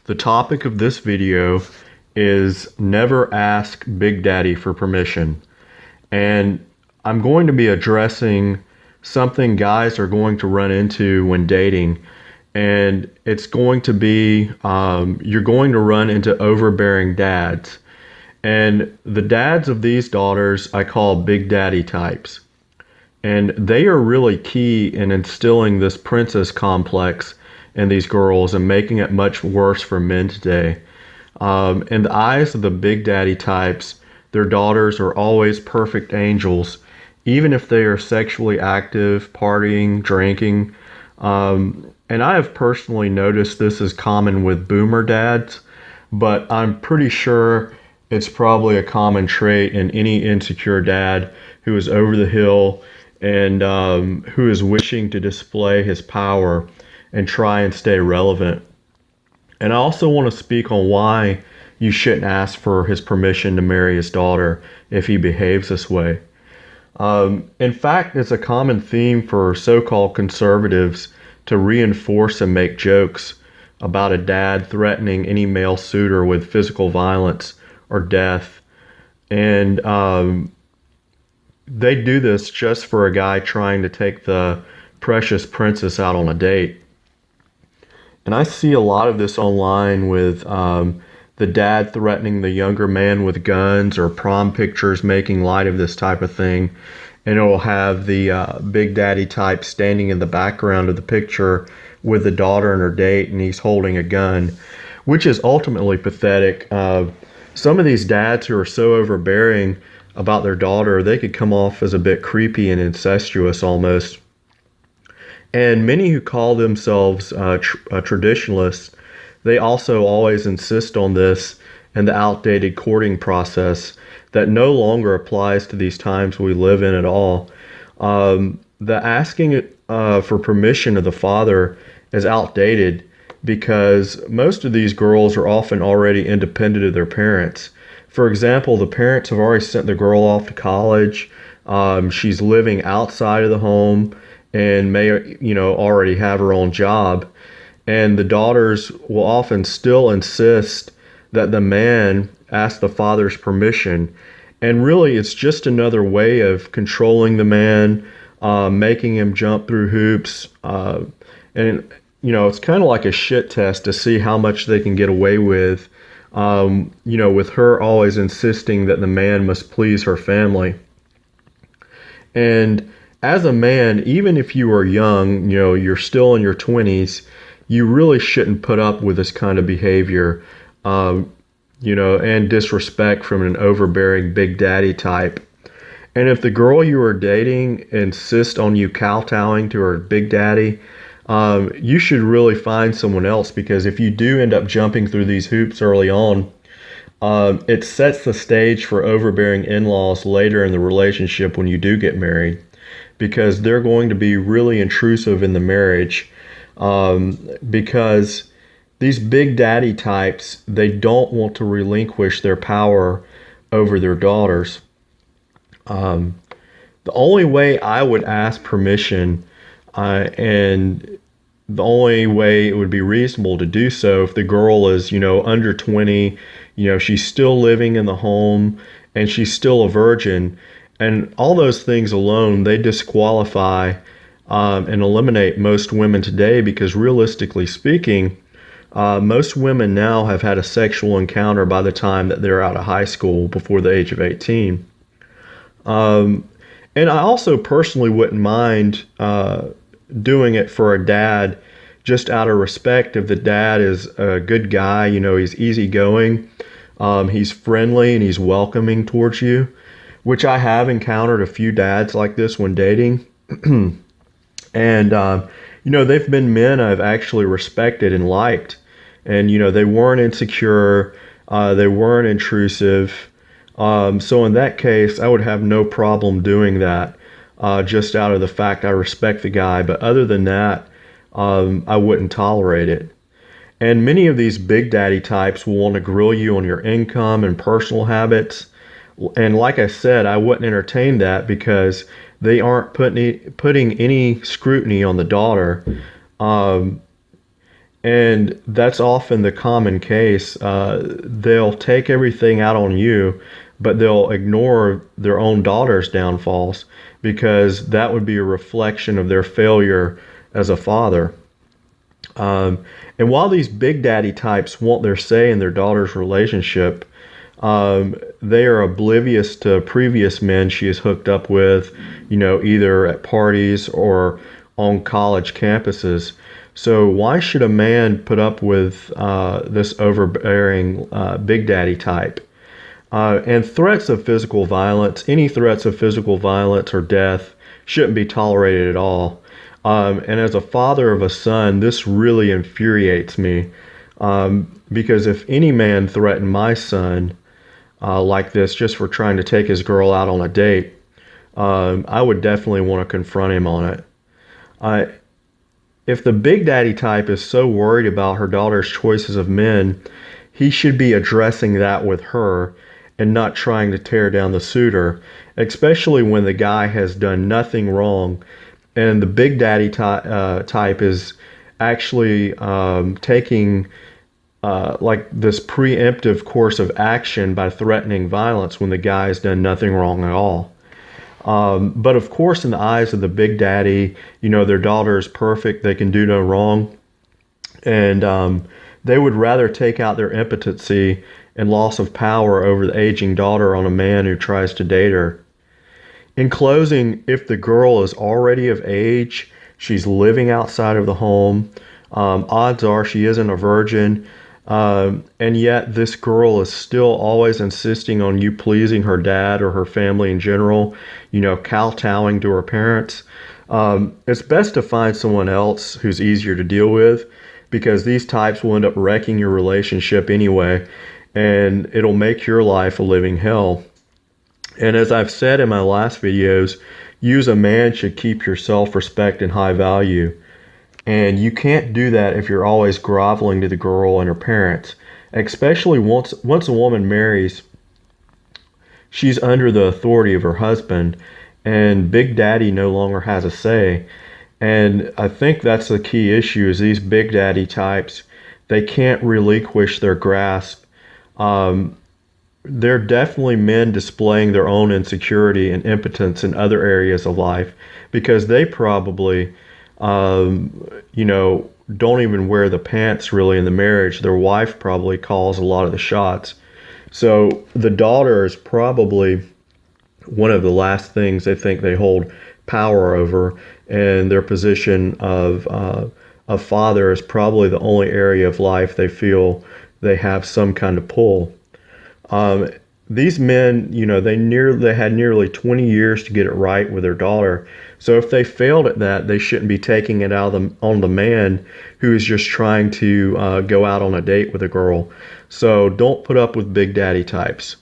The topic of this video is never ask Big Daddy for permission. And I'm going to be addressing something guys are going to run into when dating. And it's going to be, you're going to run into overbearing dads. And the dads of these daughters I call Big Daddy types. And they are really key in instilling this princess complex in these girls and making it much worse for men today. In the eyes of the Big Daddy types, their daughters are always perfect angels, even if they are sexually active, partying, drinking. And I have personally noticed this is common with boomer dads, but I'm pretty sure it's probably a common trait in any insecure dad who is over the hill and who is wishing to display his power and try and stay relevant. And I also want to speak on why you shouldn't ask for his permission to marry his daughter if he behaves this way. In fact, it's a common theme for so-called conservatives to reinforce and make jokes about a dad threatening any male suitor with physical violence or death. And they do this just for a guy trying to take the precious princess out on a date. And I see a lot of this online with the dad threatening the younger man with guns, or prom pictures making light of this type of thing. And it will have the Big Daddy type standing in the background of the picture with the daughter and her date, and he's holding a gun, which is ultimately pathetic. Some of these dads who are so overbearing about their daughter, they could come off as a bit creepy and incestuous almost. And many who call themselves traditionalists, they also always insist on this and the outdated courting process that no longer applies to these times we live in at all. The asking for permission of the father is outdated because most of these girls are often already independent of their parents. For example, the parents have already sent the girl off to college. She's living outside of the home and may, already have her own job. And the daughters will often still insist that the man ask the father's permission. And really, it's just another way of controlling the man, making him jump through hoops. It's kind of like a shit test to see how much they can get away with, with her always insisting that the man must please her family. And as a man, even if you are young, you're still in your 20s, you really shouldn't put up with this kind of behavior, and disrespect from an overbearing Big Daddy type. And if the girl you are dating insists on you kowtowing to her Big Daddy, you should really find someone else, because if you do end up jumping through these hoops early on, it sets the stage for overbearing in-laws later in the relationship when you do get married, because they're going to be really intrusive in the marriage, because these Big Daddy types, they don't want to relinquish their power over their daughters. The only way I would ask permission, and the only way it would be reasonable to do so, if the girl is, under 20, she's still living in the home and she's still a virgin, and all those things alone, they disqualify and eliminate most women today, because realistically speaking, most women now have had a sexual encounter by the time that they're out of high school, before the age of 18. And I also personally wouldn't mind doing it for a dad, just out of respect. If the dad is a good guy, he's easygoing, he's friendly, and he's welcoming towards you, which I have encountered a few dads like this when dating. And, they've been men I've actually respected and liked. And, they weren't insecure, they weren't intrusive. So in that case, I would have no problem doing that, just out of the fact I respect the guy. But other than that, I wouldn't tolerate it. And many of these Big Daddy types will want to grill you on your income and personal habits. And like I said, I wouldn't entertain that, because they aren't putting any scrutiny on the daughter. And that's often the common case. They'll take everything out on you, but they'll ignore their own daughter's downfalls because that would be a reflection of their failure as a father. Um, and while these big daddy types want their say in their daughter's relationship, they are oblivious to previous men she has hooked up with, either at parties or on college campuses. So why should a man put up with this overbearing big daddy type? And threats of physical violence, any threats of physical violence or death shouldn't be tolerated at all. And as a father of a son, this really infuriates me because if any man threatened my son like this just for trying to take his girl out on a date, I would definitely want to confront him on it. Uh, if the big daddy type is so worried about her daughter's choices of men, he should be addressing that with her and not trying to tear down the suitor, especially when the guy has done nothing wrong and the big daddy type is actually taking like this preemptive course of action by threatening violence when the guy has done nothing wrong at all. But of course, in the eyes of the big daddy, their daughter is perfect. They can do no wrong. And they would rather take out their impotency and loss of power over the aging daughter on a man who tries to date her. In closing, if the girl is already of age, she's living outside of the home, odds are she isn't a virgin, and yet this girl is still always insisting on you pleasing her dad or her family in general, kowtowing to her parents. It's best to find someone else who's easier to deal with because these types will end up wrecking your relationship anyway, and it'll make your life a living hell. And as I've said in my last videos, you as a man should keep your self-respect and high value. And you can't do that if you're always groveling to the girl and her parents. Especially once a woman marries, she's under the authority of her husband, and Big Daddy no longer has a say. And I think that's the key issue is these Big Daddy types, they can't relinquish their grasp. They're definitely men displaying their own insecurity and impotence in other areas of life because they probably, don't even wear the pants really in the marriage. Their wife probably calls a lot of the shots. So the daughter is probably one of the last things they think they hold power over, and their position of father is probably the only area of life they feel they have some kind of pull. These men, they had nearly 20 years to get it right with their daughter. So if they failed at that, they shouldn't be taking it out on the man who is just trying to go out on a date with a girl. So don't put up with big daddy types.